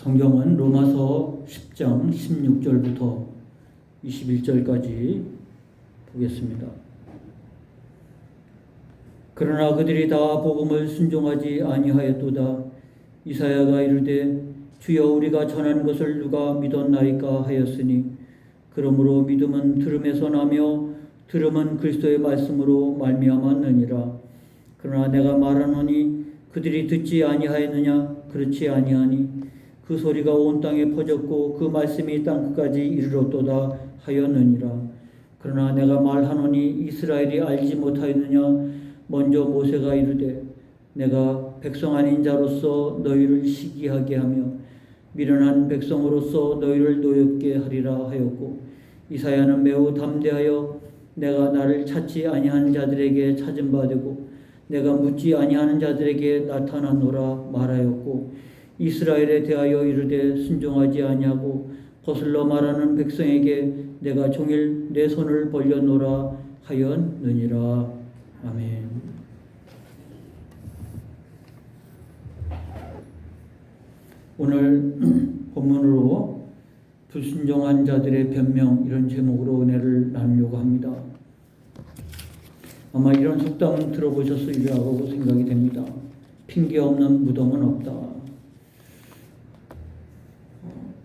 성경은 로마서 10장 16절부터 21절까지 보겠습니다. 그러나 그들이 다 복음을 순종하지 아니하였도다. 이사야가 이르되 주여 우리가 전한 것을 누가 믿었나이까 하였으니 그러므로 믿음은 들음에서 나며 들음은 그리스도의 말씀으로 말미암았느니라. 그러나 내가 말하노니 그들이 듣지 아니하였느냐? 그렇지 아니하니 그 소리가 온 땅에 퍼졌고 그 말씀이 땅끝까지 이르렀도다 하였느니라. 그러나 내가 말하노니 이스라엘이 알지 못하였느냐? 먼저 모세가 이르되 내가 백성 아닌 자로서 너희를 시기하게 하며 미련한 백성으로서 너희를 노엽게 하리라 하였고, 이사야는 매우 담대하여 내가 나를 찾지 아니하는 자들에게 찾은 바 되고 내가 묻지 아니하는 자들에게 나타나노라 말하였고, 이스라엘에 대하여 이르되 순종하지 아니하고 거슬러 말하는 백성에게 내가 종일 내 손을 벌려노라 하였느니라. 아멘. 오늘 본문으로 불순종한 자들의 변명, 이런 제목으로 은혜를 나누려고 합니다. 아마 이런 속담 들어보셨으리라고 생각이 됩니다. 핑계 없는 무덤은 없다.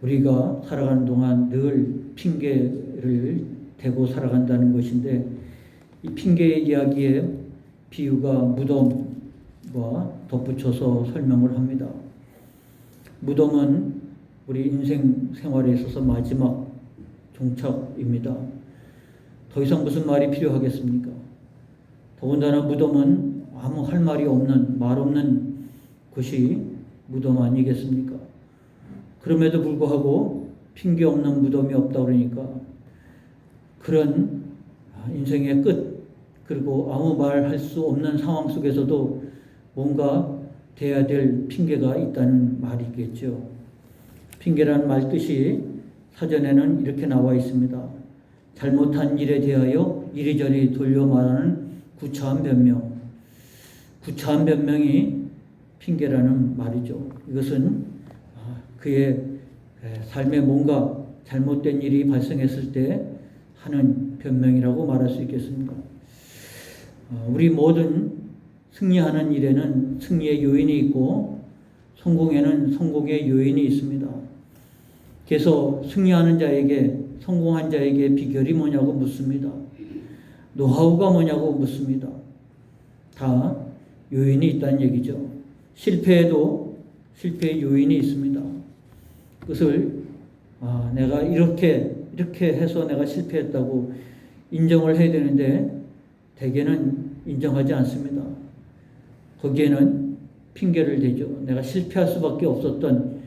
우리가 살아가는 동안 늘 핑계를 대고 살아간다는 것인데, 이 핑계의 이야기에 비유가 무덤과 덧붙여서 설명을 합니다. 무덤은 우리 인생 생활에 있어서 마지막 종착입니다. 더 이상 무슨 말이 필요하겠습니까? 더군다나 무덤은 아무 할 말이 없는, 말 없는 곳이 무덤 아니겠습니까? 그럼에도 불구하고 핑계 없는 무덤이 없다 그러니까 그런 인생의 끝, 그리고 아무 말 할 수 없는 상황 속에서도 뭔가 돼야 될 핑계가 있다는 말이겠죠. 핑계라는 말 뜻이 사전에는 이렇게 나와 있습니다. 잘못한 일에 대하여 이리저리 돌려 말하는 구차한 변명. 구차한 변명이 핑계라는 말이죠. 이것은 그의 삶에 뭔가 잘못된 일이 발생했을 때 하는 변명이라고 말할 수 있겠습니다. 우리 모든 승리하는 일에는 승리의 요인이 있고 성공에는 성공의 요인이 있습니다. 그래서 승리하는 자에게, 성공한 자에게 비결이 뭐냐고 묻습니다. 노하우가 뭐냐고 묻습니다. 다 요인이 있다는 얘기죠. 실패에도 실패의 요인이 있습니다. 그것을 내가 이렇게 해서 내가 실패했다고 인정을 해야 되는데 대개는 인정하지 않습니다. 거기에는 핑계를 대죠. 내가 실패할 수밖에 없었던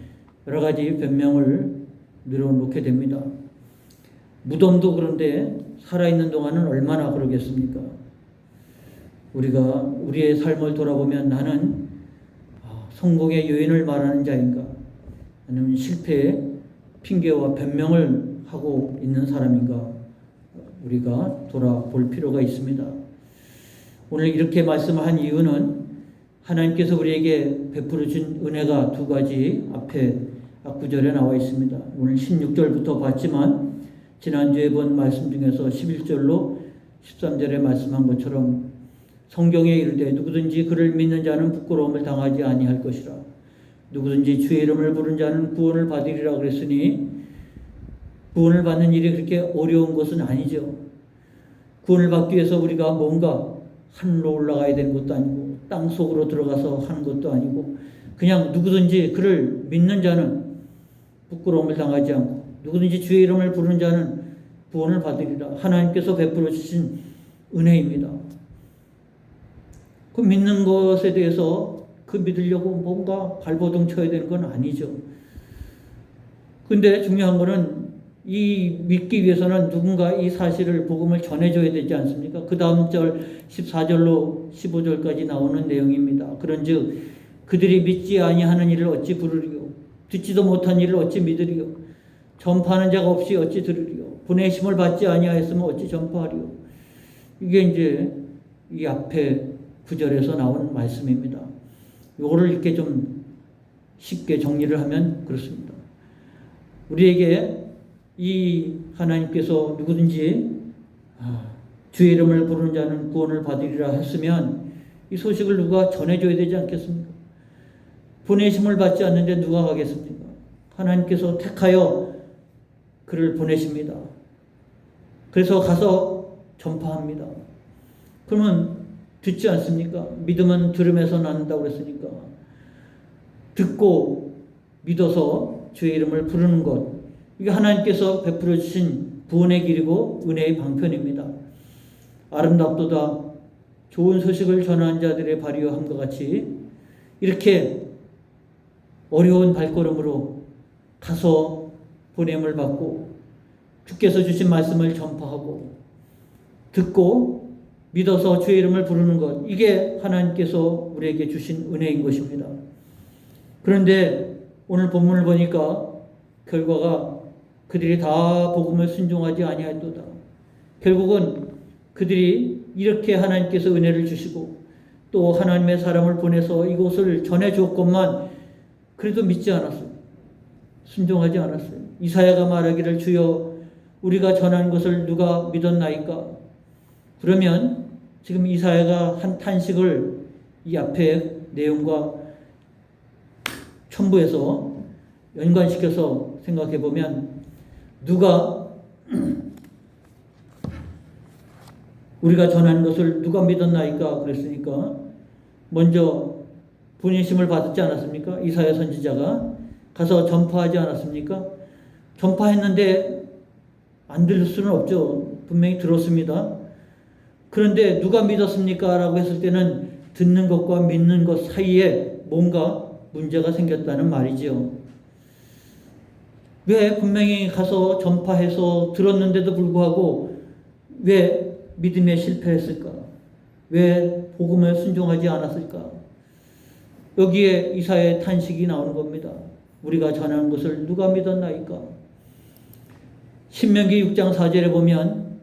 여러 가지 변명을 늘어놓게 됩니다. 무덤도 그런데 살아있는 동안은 얼마나 그러겠습니까? 우리가 우리의 삶을 돌아보면 나는 성공의 요인을 말하는 자인가? 아니면 실패의 핑계와 변명을 하고 있는 사람인가? 우리가 돌아볼 필요가 있습니다. 오늘 이렇게 말씀을 한 이유는 하나님께서 우리에게 베풀어 준 은혜가 두 가지 앞에 앞구절에 나와 있습니다. 오늘 16절부터 봤지만 지난주에 본 말씀 중에서 11절로 13절에 말씀한 것처럼 성경에 이르되 누구든지 그를 믿는 자는 부끄러움을 당하지 아니할 것이라. 누구든지 주의 이름을 부른 자는 구원을 받으리라 그랬으니 구원을 받는 일이 그렇게 어려운 것은 아니죠. 구원을 받기 위해서 우리가 뭔가 하늘로 올라가야 되는 것도 아니고 땅 속으로 들어가서 하는 것도 아니고 그냥 누구든지 그를 믿는 자는 부끄러움을 당하지 않고 누구든지 주의 이름을 부르는 자는 구원을 받으리라. 하나님께서 베풀어 주신 은혜입니다. 그 믿는 것에 대해서 그 믿으려고 뭔가 발버둥 쳐야 되는 건 아니죠. 근데 중요한 거는 이 믿기 위해서는 누군가 이 사실을, 복음을 전해줘야 되지 않습니까? 그 다음 절 14절로 15절까지 나오는 내용입니다. 그런즉 그들이 믿지 아니하는 일을 어찌 부르리요? 듣지도 못한 일을 어찌 믿으리요? 전파하는 자가 없이 어찌 들으리요? 보내심을 받지 아니하였으면 어찌 전파하리요? 이게 이제 이 앞에 9절에서 나온 말씀입니다. 요거를 이렇게 좀 쉽게 정리를 하면 그렇습니다. 우리에게 이 하나님께서 누구든지 주의 이름을 부르는 자는 구원을 받으리라 했으면 이 소식을 누가 전해줘야 되지 않겠습니까? 보내심을 받지 않는데 누가 가겠습니까? 하나님께서 택하여 그를 보내십니다. 그래서 가서 전파합니다. 그러면 듣지 않습니까? 믿음은 들음에서 낳는다고 그랬으니까 듣고 믿어서 주의 이름을 부르는 것, 이게 하나님께서 베풀어 주신 구원의 길이고 은혜의 방편입니다. 아름답도다 좋은 소식을 전하는 자들의 발휘함과 같이 이렇게 어려운 발걸음으로 가서 보냄을 받고 주께서 주신 말씀을 전파하고 듣고 믿어서 주의 이름을 부르는 것, 이게 하나님께서 우리에게 주신 은혜인 것입니다. 그런데 오늘 본문을 보니까 결과가 그들이 다 복음을 순종하지 아니하였도다. 결국은 그들이 이렇게 하나님께서 은혜를 주시고 또 하나님의 사람을 보내서 이곳을 전해 주었건만 그래도 믿지 않았어요. 순종하지 않았어요. 이사야가 말하기를 주여 우리가 전한 것을 누가 믿었나이까? 그러면 지금 이사야가 한 탄식을 이 앞에 내용과 첨부해서 연관시켜서 생각해 보면 누가 우리가 전한 것을 누가 믿었나이까 그랬으니까 먼저 분인심을 받았지 않았습니까? 이사야 선지자가 가서 전파하지 않았습니까? 전파했는데 안 들을 수는 없죠. 분명히 들었습니다. 그런데 누가 믿었습니까? 라고 했을 때는 듣는 것과 믿는 것 사이에 뭔가 문제가 생겼다는 말이죠. 왜 분명히 가서 전파해서 들었는데도 불구하고 왜 믿음에 실패했을까? 왜 복음을 순종하지 않았을까? 여기에 이사야의 탄식이 나오는 겁니다. 우리가 전하는 것을 누가 믿었나이까? 신명기 6장 4절에 보면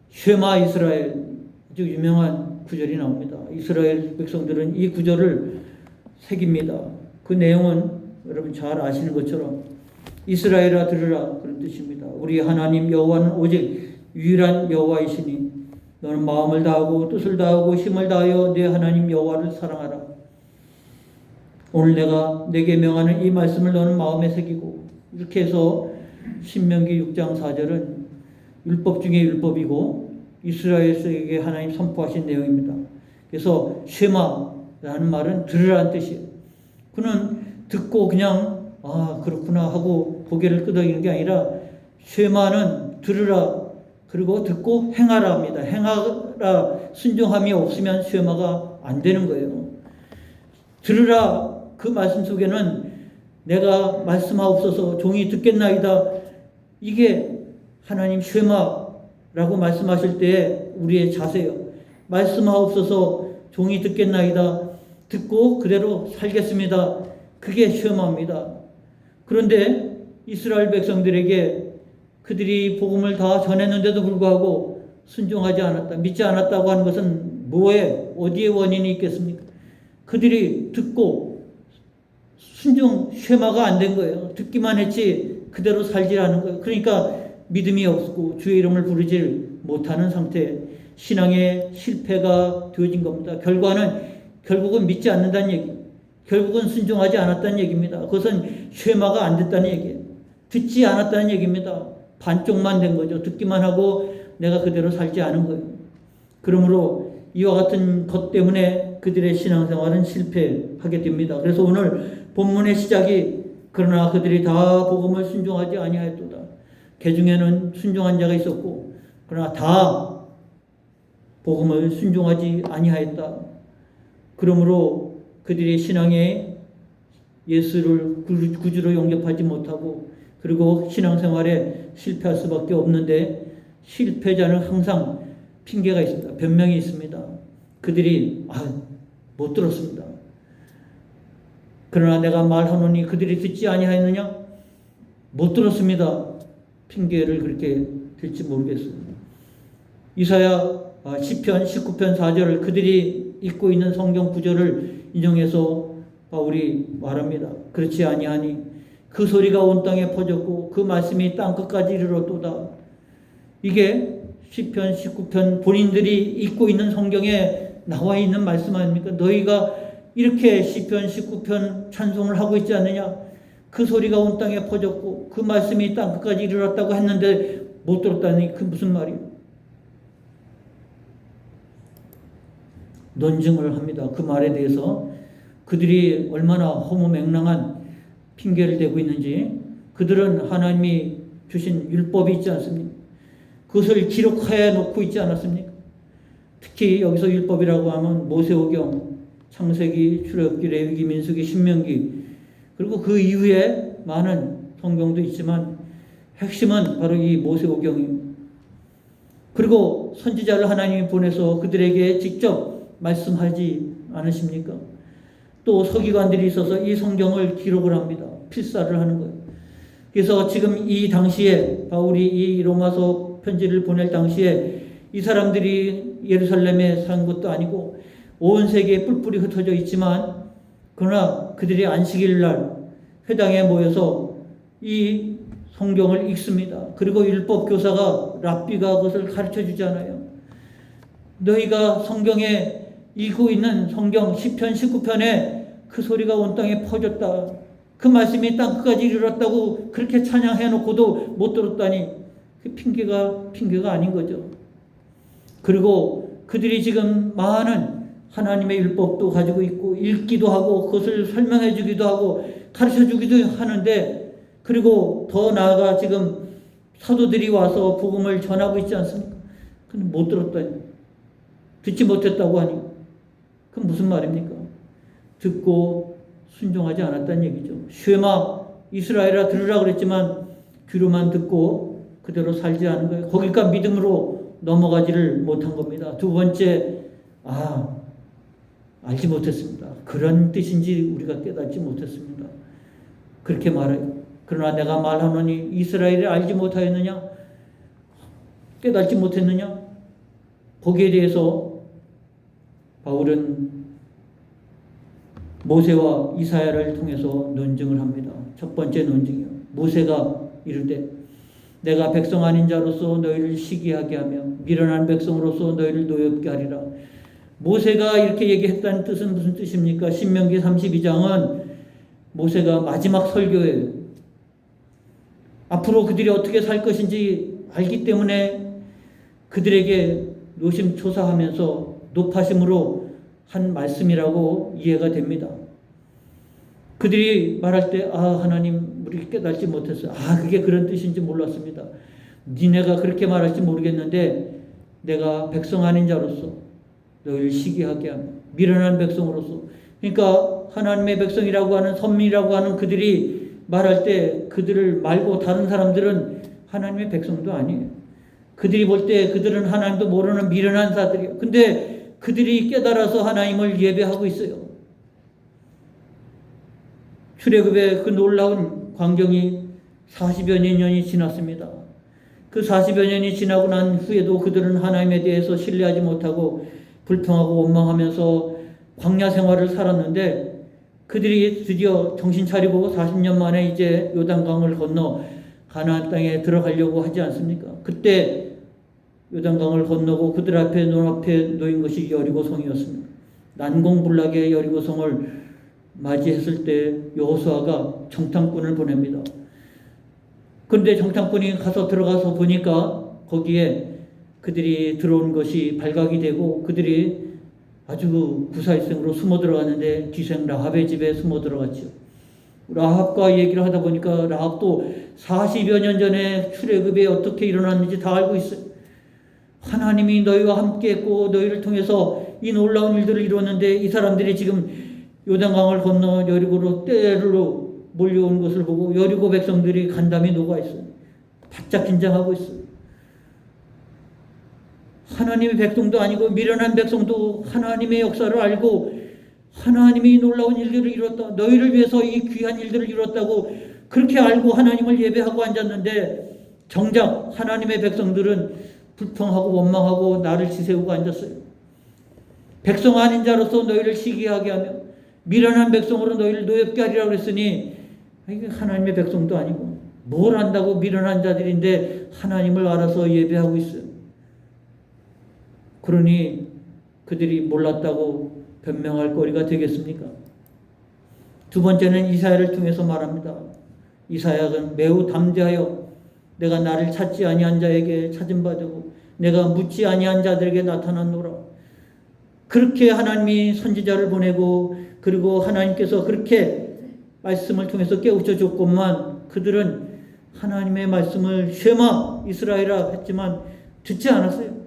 쉐마 이스라엘, 아주 유명한 구절이 나옵니다. 이스라엘 백성들은 이 구절을 새깁니다. 그 내용은 여러분 잘 아시는 것처럼 이스라엘아 들으라 그런 뜻입니다. 우리 하나님 여호와는 오직 유일한 여호와이시니 너는 마음을 다하고 뜻을 다하고 힘을 다하여 내 하나님 여호와를 사랑하라. 오늘 내가 내게 명하는 이 말씀을 너는 마음에 새기고, 이렇게 해서 신명기 6장 4절은 율법 중에 율법이고 이스라엘에게 하나님 선포하신 내용입니다. 그래서 쉐마라는 말은 들으라는 뜻이에요. 그는 듣고 그냥 그렇구나 하고 고개를 끄덕이는 게 아니라 쉐마는 들으라 그리고 듣고 행하라 합니다. 행하라, 순종함이 없으면 쉐마가 안 되는 거예요. 들으라, 그 말씀 속에는 내가 말씀하옵소서 종이 듣겠나이다, 이게 하나님 쉐마라고 말씀하실 때 우리의 자세요. 말씀하옵소서 종이 듣겠나이다, 듣고 그대로 살겠습니다, 그게 쉐마입니다. 그런데 이스라엘 백성들에게 그들이 복음을 다 전했는데도 불구하고 순종하지 않았다, 믿지 않았다고 하는 것은 뭐에, 어디에 원인이 있겠습니까? 그들이 듣고 순종, 쉐마가 안 된 거예요. 듣기만 했지 그대로 살지 않은 거예요. 그러니까 믿음이 없고 주의 이름을 부르지 못하는 상태, 신앙의 실패가 되어진 겁니다. 결국은 믿지 않는다는 얘기, 결국은 순종하지 않았다는 얘기입니다. 그것은 쉐마가 안 됐다는 얘기예요. 듣지 않았다는 얘기입니다. 반쪽만 된 거죠. 듣기만 하고 내가 그대로 살지 않은 거예요. 그러므로 이와 같은 것 때문에 그들의 신앙생활은 실패하게 됩니다. 그래서 오늘 본문의 시작이 그러나 그들이 다 복음을 순종하지 아니하였도다. 그 중에는 순종한 자가 있었고 그러나 다 복음을 순종하지 아니하였다. 그러므로 그들의 신앙에 예수를 구주로 영접하지 못하고 그리고 신앙생활에 실패할 수밖에 없는데, 실패자는 항상 핑계가 있습니다. 변명이 있습니다. 그들이 못 들었습니다. 그러나 내가 말하노니 그들이 듣지 아니하였느냐? 못 들었습니다. 핑계를 그렇게 들지 모르겠어요. 이사야 시편 19편 4절을 그들이 읽고 있는 성경 구절을 인용해서 바울이 말합니다. 그렇지 아니하니 그 소리가 온 땅에 퍼졌고 그 말씀이 땅끝까지 이르렀도다. 이게 시편 19편 본인들이 읽고 있는 성경에 나와 있는 말씀 아닙니까? 너희가 이렇게 시편 19편 찬송을 하고 있지 않느냐? 그 소리가 온 땅에 퍼졌고 그 말씀이 땅끝까지 이르렀다고 했는데 못 들었다니 그 무슨 말이에요? 논증을 합니다. 그 말에 대해서 그들이 얼마나 허무맹랑한 핑계를 대고 있는지. 그들은 하나님이 주신 율법이 있지 않습니까? 그것을 기록하여 놓고 있지 않았습니까? 특히 여기서 율법이라고 하면 모세오경, 창세기, 출애굽기, 레위기, 민수기, 신명기, 그리고 그 이후에 많은 성경도 있지만 핵심은 바로 이 모세오경입니다. 그리고 선지자를 하나님이 보내서 그들에게 직접 말씀하지 않으십니까? 또 서기관들이 있어서 이 성경을 기록을 합니다. 필사를 하는 거예요. 그래서 지금 이 당시에 바울이 이 로마서 편지를 보낼 당시에 이 사람들이 예루살렘에 산 것도 아니고 온 세계에 뿔뿔이 흩어져 있지만 그러나 그들이 안식일 날 회당에 모여서 이 성경을 읽습니다. 그리고 율법 교사가 랍비가 그것을 가르쳐 주잖아요. 너희가 성경에 읽고 있는 성경 시편 19편에 그 소리가 온 땅에 퍼졌다. 그 말씀이 땅끝까지 이르렀다고 그렇게 찬양해놓고도 못 들었다니 그 핑계가 아닌 거죠. 그리고 그들이 지금 많은 하나님의 율법도 가지고 있고 읽기도 하고 그것을 설명해 주기도 하고 가르쳐 주기도 하는데, 그리고 더 나아가 지금 사도들이 와서 복음을 전하고 있지 않습니까? 근데 못 들었다니, 듣지 못했다고 하니 그건 무슨 말입니까? 듣고 순종하지 않았다는 얘기죠. 쉐마 이스라엘아 들으라 그랬지만 귀로만 듣고 그대로 살지 않은 거예요. 거기까 믿음으로 넘어가지를 못한 겁니다. 두 번째, 알지 못했습니다. 그런 뜻인지 우리가 깨닫지 못했습니다. 그렇게 말해요. 그러나 내가 말하노니 이스라엘이 알지 못하였느냐? 깨닫지 못했느냐? 거기에 대해서 바울은 모세와 이사야를 통해서 논증을 합니다. 첫 번째 논증이요. 모세가 이르되 내가 백성 아닌 자로서 너희를 시기하게 하며 미련한 백성으로서 너희를 노엽게 하리라. 모세가 이렇게 얘기했다는 뜻은 무슨 뜻입니까? 신명기 32장은 모세가 마지막 설교예요. 앞으로 그들이 어떻게 살 것인지 알기 때문에 그들에게 노심초사하면서 높아심으로 한 말씀이라고 이해가 됩니다. 그들이 말할 때 하나님 우리 깨닫지 못했어요. 그게 그런 뜻인지 몰랐습니다. 니네가 그렇게 말할지 모르겠는데 내가 백성 아닌 자로서 너희를 시기하게 하며 미련한 백성으로서, 그러니까 하나님의 백성이라고 하는 선민이라고 하는 그들이 말할 때 그들을 말고 다른 사람들은 하나님의 백성도 아니에요. 그들이 볼 때 그들은 하나님도 모르는 미련한 자들이에요. 근데 그들이 깨달아서 하나님을 예배하고 있어요. 출애굽의 그 놀라운 광경이 40여 년이 지났습니다. 그 40여 년이 지나고 난 후에도 그들은 하나님에 대해서 신뢰하지 못하고 불평하고 원망하면서 광야 생활을 살았는데, 그들이 드디어 정신 차리고 40년 만에 이제 요단강을 건너 가나안 땅에 들어가려고 하지 않습니까? 그때 요단강을 건너고 그들 앞에 눈앞에 놓인 것이 여리고성이었습니다. 난공불락의 여리고성을 맞이했을 때 여호수아가 정탐꾼을 보냅니다. 그런데 정탐꾼이 가서 들어가서 보니까 거기에 그들이 들어온 것이 발각이 되고 그들이 아주 구사일생으로 숨어 들어갔는데 기생 라합의 집에 숨어 들어갔죠. 라합과 얘기를 하다 보니까 라합도 40여 년 전에 출애굽에 어떻게 일어났는지 다 알고 있어요. 하나님이 너희와 함께 했고 너희를 통해서 이 놀라운 일들을 이루었는데 이 사람들이 지금 요단강을 건너 여리고로 때로 몰려온 것을 보고 여리고 백성들이 간담이 녹아 있어요. 바짝 긴장하고 있어요. 하나님의 백성도 아니고 미련한 백성도 하나님의 역사를 알고 하나님이 놀라운 일들을 이뤘다, 너희를 위해서 이 귀한 일들을 이뤘다고 그렇게 알고 하나님을 예배하고 앉았는데 정작 하나님의 백성들은 불평하고 원망하고 나를 지새우고 앉았어요. 백성 아닌 자로서 너희를 시기하게 하며 미련한 백성으로 너희를 노엽게 하리라 그랬으니 이게 하나님의 백성도 아니고 뭘 안다고 미련한 자들인데 하나님을 알아서 예배하고 있어요. 그러니 그들이 몰랐다고 변명할 거리가 되겠습니까? 두 번째는 이사야를 통해서 말합니다. 이사야는 매우 담대하여 내가 나를 찾지 아니한 자에게 찾음 받고 내가 묻지 아니한 자들에게 나타났노라. 그렇게 하나님이 선지자를 보내고 그리고 하나님께서 그렇게 말씀을 통해서 깨우쳐 줬건만 그들은 하나님의 말씀을 쉐마 이스라엘아 했지만 듣지 않았어요.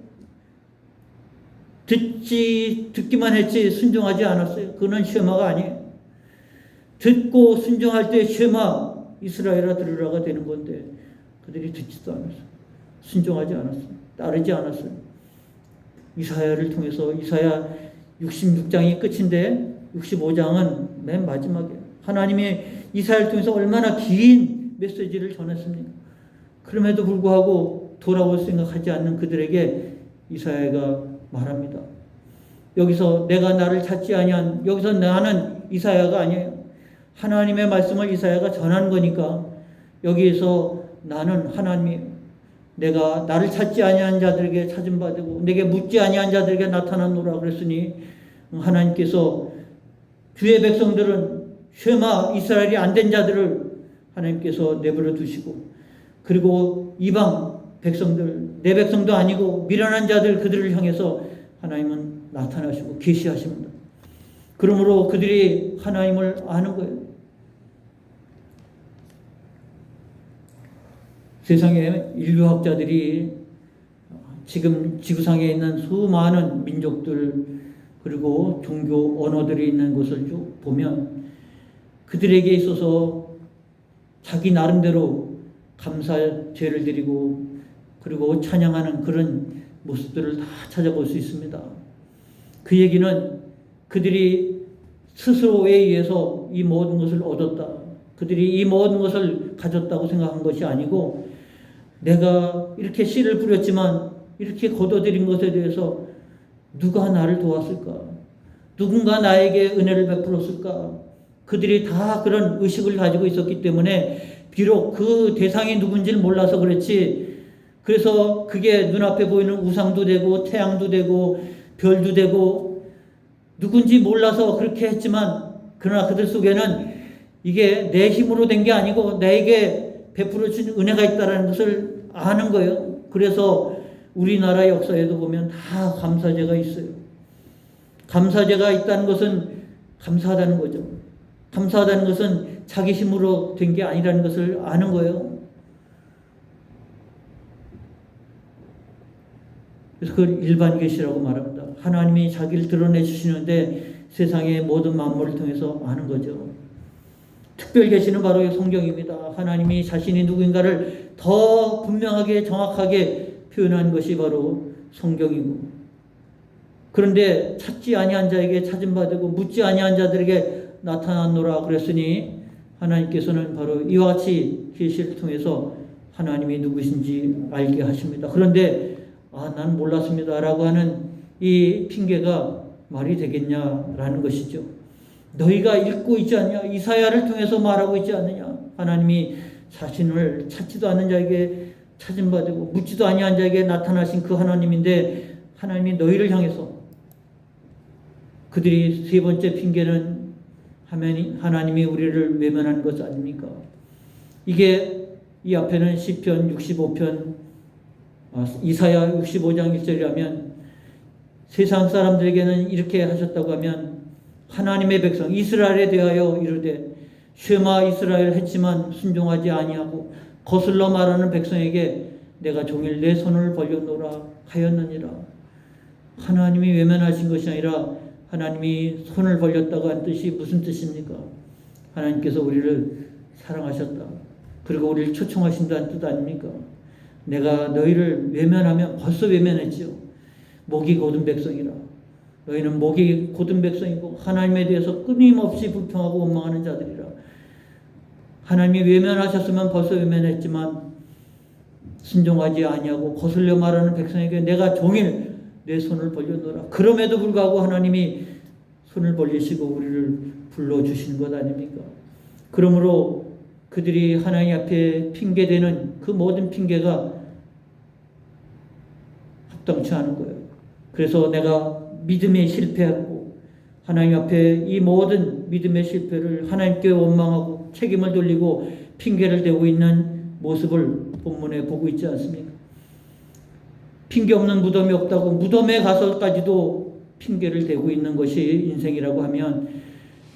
듣기만 했지 순종하지 않았어요. 그는 쉐마가 아니에요. 듣고 순종할 때 쉐마 이스라엘아 들으라가 되는 건데 그들이 듣지도 않았어요. 순종하지 않았어요. 따르지 않았어요. 이사야를 통해서 이사야 66장이 끝인데 65장은 맨 마지막에 하나님이 이사야를 통해서 얼마나 긴 메시지를 전했습니까? 그럼에도 불구하고 돌아올 생각하지 않는 그들에게 이사야가 말합니다. 여기서 내가 나를 찾지 아니한 여기서 나는 이사야가 아니에요. 하나님의 말씀을 이사야가 전한 거니까 여기에서 나는 하나님이에요. 내가 나를 찾지 아니한 자들에게 찾음 받고 내게 묻지 아니한 자들에게 나타났노라 그랬으니 하나님께서 주의 백성들은 쉐마 이스라엘이 안 된 자들을 하나님께서 내버려 두시고 그리고 이방 백성들 내 백성도 아니고 미련한 자들 그들을 향해서 하나님은 나타나시고 계시하십니다. 그러므로 그들이 하나님을 아는 거예요. 세상에 인류학자들이 지금 지구상에 있는 수많은 민족들 그리고 종교 언어들이 있는 것을 쭉 보면 그들에게 있어서 자기 나름대로 감사죄를 드리고 그리고 찬양하는 그런 모습들을 다 찾아볼 수 있습니다. 그 얘기는 그들이 스스로에 의해서 이 모든 것을 얻었다. 그들이 이 모든 것을 가졌다고 생각한 것이 아니고 내가 이렇게 씨를 뿌렸지만 이렇게 거둬들인 것에 대해서 누가 나를 도왔을까? 누군가 나에게 은혜를 베풀었을까? 그들이 다 그런 의식을 가지고 있었기 때문에 비록 그 대상이 누군지를 몰라서 그렇지 그래서 그게 눈앞에 보이는 우상도 되고 태양도 되고 별도 되고 누군지 몰라서 그렇게 했지만 그러나 그들 속에는 이게 내 힘으로 된 게 아니고 나에게 베풀어 준 은혜가 있다는 것을 아는 거예요. 그래서 우리나라 역사에도 보면 다 감사제가 있어요. 감사제가 있다는 것은 감사하다는 거죠. 감사하다는 것은 자기 힘으로 된 게 아니라는 것을 아는 거예요. 그래서 그걸 일반 계시라고 말합니다. 하나님이 자기를 드러내 주시는데 세상의 모든 만물을 통해서 아는 거죠. 특별 계시는 바로 성경입니다. 하나님이 자신이 누구인가를 더 분명하게 정확하게 표현한 것이 바로 성경이고 그런데 찾지 아니한 자에게 찾음 받고 묻지 아니한 자들에게 나타났노라 그랬으니 하나님께서는 바로 이와 같이 계시를 통해서 하나님이 누구신지 알게 하십니다. 그런데 난 몰랐습니다 라고 하는 이 핑계가 말이 되겠냐라는 것이죠. 너희가 읽고 있지 않냐? 이사야를 통해서 말하고 있지 않느냐? 하나님이 자신을 찾지도 않는 자에게 찾음 받고 묻지도 아니한 자에게 나타나신 그 하나님인데 하나님이 너희를 향해서 그들이 세 번째 핑계는 하나님이 우리를 외면한 것 아닙니까? 이게 이 앞에는 시편 65편 이사야 65장 1절이라면 세상 사람들에게는 이렇게 하셨다고 하면 하나님의 백성 이스라엘에 대하여 이르되 쉐마 이스라엘 했지만 순종하지 아니하고 거슬러 말하는 백성에게 내가 종일 내 손을 벌려놓으라 하였느니라. 하나님이 외면하신 것이 아니라 하나님이 손을 벌렸다고 한 뜻이 무슨 뜻입니까? 하나님께서 우리를 사랑하셨다. 그리고 우리를 초청하신다는 뜻 아닙니까? 내가 너희를 외면하면 벌써 외면했지요. 목이 곧은 백성이라. 너희는 목이 곧은 백성이고 하나님에 대해서 끊임없이 불평하고 원망하는 자들이라. 하나님이 외면하셨으면 벌써 외면했지만 순종하지 아니하고 거슬려 말하는 백성에게 내가 종일 내 손을 벌려놓으라. 그럼에도 불구하고 하나님이 손을 벌리시고 우리를 불러주시는 것 아닙니까? 그러므로 그들이 하나님 앞에 핑계대는 그 모든 핑계가 합당치 않은 거예요. 그래서 내가 믿음에 실패했고 하나님 앞에 이 모든 믿음의 실패를 하나님께 원망하고 책임을 돌리고 핑계를 대고 있는 모습을 본문에 보고 있지 않습니까? 핑계 없는 무덤이 없다고 무덤에 가서까지도 핑계를 대고 있는 것이 인생이라고 하면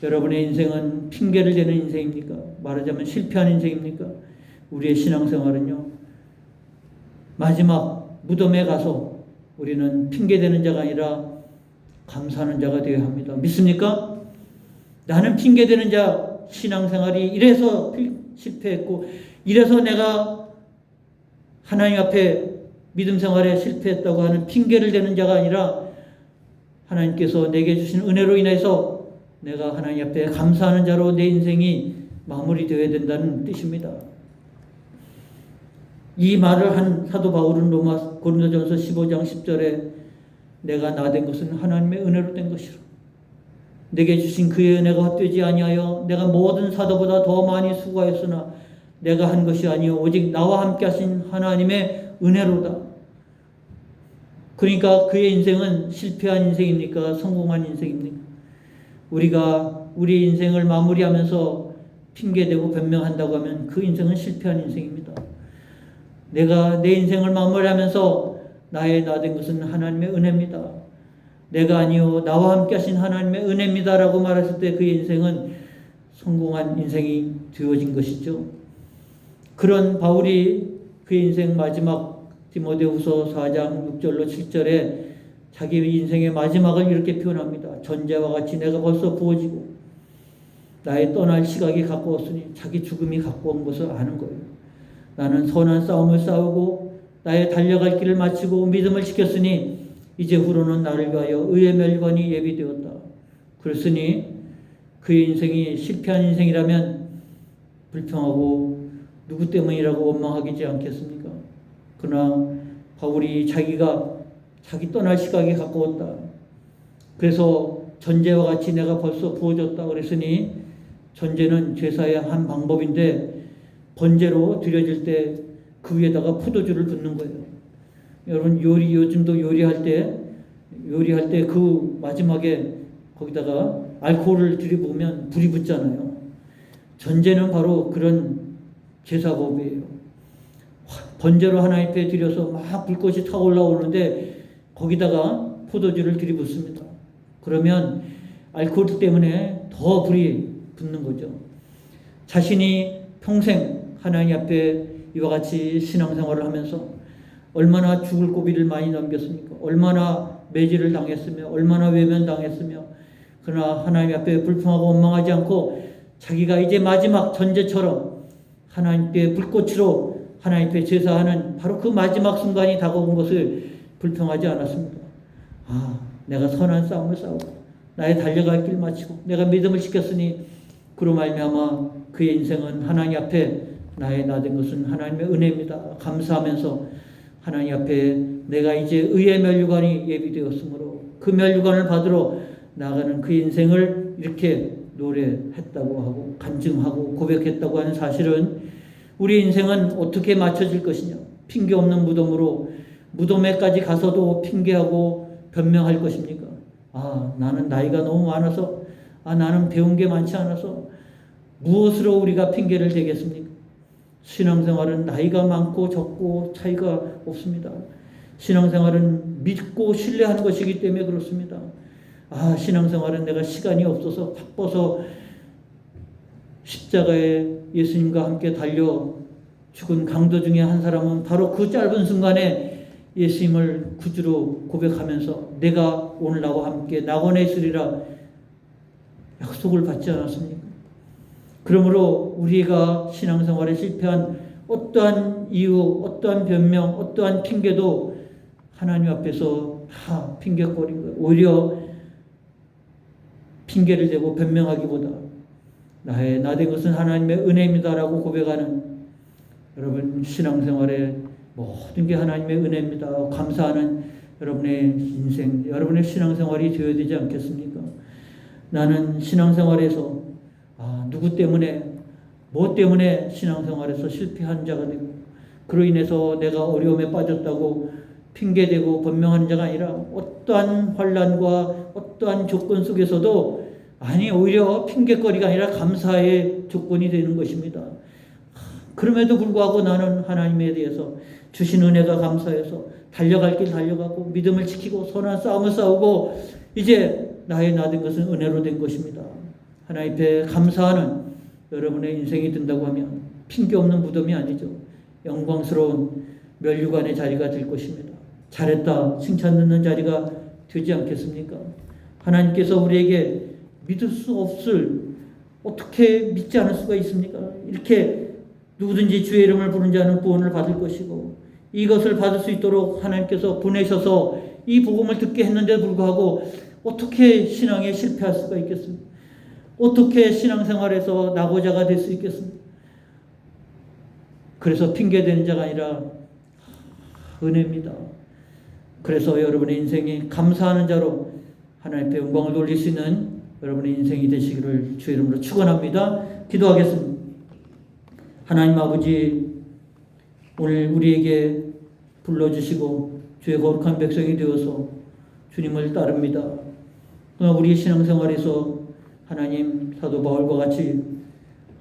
여러분의 인생은 핑계를 대는 인생입니까? 말하자면 실패한 인생입니까? 우리의 신앙생활은요, 마지막 무덤에 가서 우리는 핑계대는 자가 아니라 감사하는 자가 되어야 합니다. 믿습니까? 나는 핑계대는 자, 신앙생활이 이래서 실패했고 이래서 내가 하나님 앞에 믿음 생활에 실패했다고 하는 핑계를 대는 자가 아니라 하나님께서 내게 주신 은혜로 인해서 내가 하나님 앞에 감사하는 자로 내 인생이 마무리되어야 된다는 뜻입니다. 이 말을 한 사도 바울은 고린도전서 15장 10절에 내가 나 된 것은 하나님의 은혜로 된 것이라. 내게 주신 그의 은혜가 헛되지 아니하여 내가 모든 사도보다 더 많이 수고하였으나 내가 한 것이 아니요 오직 나와 함께 하신 하나님의 은혜로다. 그러니까 그의 인생은 실패한 인생입니까? 성공한 인생입니까? 우리가 우리 인생을 마무리하면서 핑계대고 변명한다고 하면 그 인생은 실패한 인생입니다. 내가 내 인생을 마무리하면서 나의 나 된 것은 하나님의 은혜입니다. 내가 아니요 나와 함께 하신 하나님의 은혜입니다 라고 말했을 때 그의 인생은 성공한 인생이 되어진 것이죠. 그런 바울이 그의 인생 마지막 디모데후서 4장 6절로 7절에 자기 인생의 마지막을 이렇게 표현합니다. 전제와 같이 내가 벌써 부어지고 나의 떠날 시각이 가까웠으니 자기 죽음이 가까운 것을 아는 거예요. 나는 선한 싸움을 싸우고 나의 달려갈 길을 마치고 믿음을 지켰으니 이제 후로는 나를 위하여 의의 멸관이 예비되었다. 그랬으니 그의 인생이 실패한 인생이라면 불평하고 누구 때문이라고 원망하지 않겠습니까? 그러나 바울이 자기 떠날 시각이 가까웠다. 그래서 전제와 같이 내가 벌써 부어졌다 그랬으니 전제는 제사의 한 방법인데 번제로 드려질 때 그 위에다가 포도주를 붓는 거예요. 여러분 요즘도 요리할 때 그 마지막에 거기다가 알코올을 들이부으면 불이 붙잖아요. 전제는 바로 그런 제사법이에요. 번제로 하나님 앞에 드려서 막 불꽃이 타고 올라오는데 거기다가 포도주를 들이붓습니다. 그러면 알코올 때문에 더 불이 붙는 거죠. 자신이 평생 하나님 앞에 이와 같이 신앙생활을 하면서 얼마나 죽을 고비를 많이 넘겼습니까? 얼마나 매질을 당했으며 얼마나 외면당했으며 그러나 하나님 앞에 불평하고 원망하지 않고 자기가 이제 마지막 전제처럼 하나님께 불꽃으로 하나님 앞에 제사하는 바로 그 마지막 순간이 다가온 것을 불평하지 않았습니다. 내가 선한 싸움을 싸우고 나의 달려갈 길 마치고 내가 믿음을 지켰으니 그로 말미암아 그의 인생은 하나님 앞에 나의 나 된 것은 하나님의 은혜입니다. 감사하면서 하나님 앞에 내가 이제 의의 면류관이 예비되었으므로 그 면류관을 받으러 나가는 그 인생을 이렇게 노래했다고 하고 간증하고 고백했다고 하는 사실은 우리 인생은 어떻게 맞춰질 것이냐. 핑계 없는 무덤으로 무덤에까지 가서도 핑계하고 변명할 것입니까? 나는 나이가 너무 많아서 나는 배운 게 많지 않아서 무엇으로 우리가 핑계를 대겠습니까? 신앙생활은 나이가 많고 적고 차이가 없습니다. 신앙생활은 믿고 신뢰하는 것이기 때문에 그렇습니다. 신앙생활은 내가 시간이 없어서 바빠서 십자가에 예수님과 함께 달려 죽은 강도 중에 한 사람은 바로 그 짧은 순간에 예수님을 구주로 고백하면서 내가 오늘 나와 함께 낙원에 있으리라 약속을 받지 않았습니까? 그러므로 우리가 신앙생활에 실패한 어떠한 이유, 어떠한 변명, 어떠한 핑계도 하나님 앞에서 다 핑계거린 거예요. 오히려 핑계를 대고 변명하기보다 나 된 것은 하나님의 은혜입니다라고 고백하는 여러분 신앙생활에 모든 게 하나님의 은혜입니다. 감사하는 여러분의 인생, 여러분의 신앙생활이 되어야 되지 않겠습니까? 나는 신앙생활에서 누구 때문에 뭐 때문에 신앙생활에서 실패한 자가 되고 그로 인해서 내가 어려움에 빠졌다고 핑계대고 변명하는 자가 아니라 어떠한 환난과 어떠한 조건 속에서도 오히려 핑계거리가 아니라 감사의 조건이 되는 것입니다. 그럼에도 불구하고 나는 하나님에 대해서 주신 은혜가 감사해서 달려갈 길 달려가고 믿음을 지키고 선한 싸움을 싸우고 이제 나의 나된 것은 은혜로 된 것입니다. 하나님 앞에 감사하는 여러분의 인생이 된다고 하면 핑계 없는 무덤이 아니죠. 영광스러운 멸류관의 자리가 될 것입니다. 잘했다 칭찬 듣는 자리가 되지 않겠습니까? 하나님께서 우리에게 믿을 수 없을 어떻게 믿지 않을 수가 있습니까? 이렇게 누구든지 주의 이름을 부른 자는 구원을 받을 것이고 이것을 받을 수 있도록 하나님께서 보내셔서 이 복음을 듣게 했는데 불구하고 어떻게 신앙에 실패할 수가 있겠습니까? 어떻게 신앙생활에서 낙오자가 될 수 있겠습니까? 그래서 핑계대는 자가 아니라 은혜입니다. 그래서 여러분의 인생이 감사하는 자로 하나님께 영광을 돌릴 수 있는 여러분의 인생이 되시기를 주의 이름으로 축원합니다. 기도하겠습니다. 하나님 아버지, 오늘 우리에게 불러주시고 주의 거룩한 백성이 되어서 주님을 따릅니다. 그러나 우리 신앙생활에서 하나님 사도 바울과 같이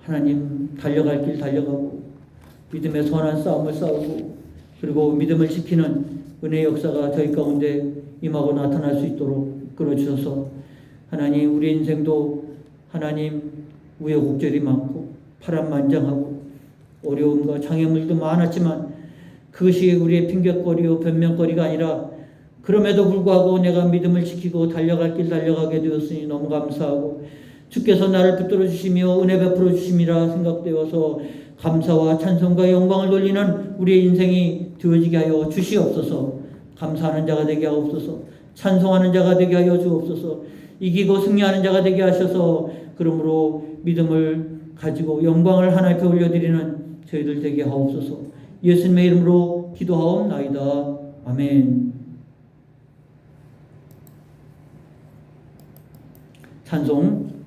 하나님 달려갈 길 달려가고 믿음의 선한 싸움을 싸우고 그리고 믿음을 지키는 은혜의 역사가 저희 가운데 임하고 나타날 수 있도록 끌어주셔서 하나님 우리 인생도 하나님 우여곡절이 많고 파란만장하고 어려움과 장애물도 많았지만 그것이 우리의 핑계거리요 변명거리가 아니라 그럼에도 불구하고 내가 믿음을 지키고 달려갈 길 달려가게 되었으니 너무 감사하고 주께서 나를 붙들어 주시며 은혜 베풀어 주심이라 생각되어서 감사와 찬송과 영광을 돌리는 우리의 인생이 되어지게 하여 주시옵소서. 감사하는 자가 되게 하옵소서. 찬송하는 자가 되게 하여 주옵소서. 이기고 승리하는 자가 되게 하셔서 그러므로 믿음을 가지고 영광을 하나님께 올려드리는 저희들 되게 하옵소서. 예수님의 이름으로 기도하옵나이다. 아멘. 찬송